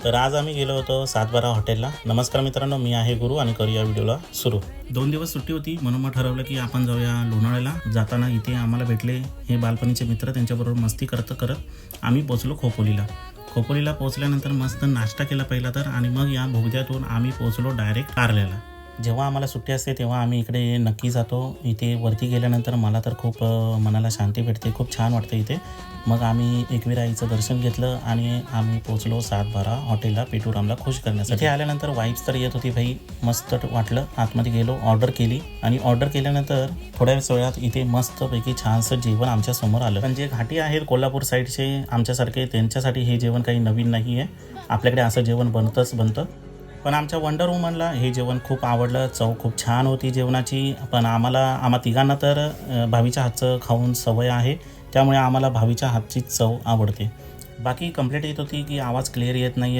तर आज आम्ही गेलो होतो 7/12 हॉटेलला। नमस्कार मित्रांनो, मी आहे गुरु आणि करूया व्हिडिओला सुरू। 2 दिवस सुट्टी होती म्हणून मग ठरवलं की आपण जाऊया लोणावळ्याला। जाताना इथे आम्हाला भेटले हे बालपणीचे मित्र, त्यांच्याबरोबर मस्ती करत आम्ही पोहोचलो खोपोलीला। खोपोलीला पोहोचल्यानंतर मस्त नाश्ता केला पहिला तर, आणि मग या भोगद्यातून आम्ही पोहोचलो डायरेक्ट कारल्याला। जेव्हा आम्हाला सुट्टी असते तेव्हा आम्ही इकडे नक्की जातो। इथे वरती गेल्यानंतर मला तर खूप मनाला शांती भेटते, खूप छान वाटतं इथे। मग आम्ही एकविराईचं दर्शन घेतलं आणि आम्ही पोहोचलो 7/12 हॉटेलला पेटूरामला खुश करण्यासाठी। इथे आल्यानंतर वाईब्स तर येत होती भाई, मस्त वाटलं। आतमध्ये गेलो, ऑर्डर केली आणि ऑर्डर केल्यानंतर थोड्या वेळात इथे मस्तपैकी छानसं जेवण आमच्या समोर आलं। पण जे घाटी आहेत कोल्हापूर साईडचे आमच्यासारखे, त्यांच्यासाठी हे जेवण काही नवीन नाही आहे। आपल्याकडे असं जेवण बनतं। पण आमच्या वंडर वुमनला हे जेवण खूप आवडलं, चव खूप छान होती जेवणाची। पण आम्हा तिघांना तर भावीच्या हातचं खाऊन सवय आहे, त्यामुळे आम्हाला भावीच्या हातची चव आवडते। बाकी कंप्लेंट येत होती की आवाज क्लिअर येत नाही।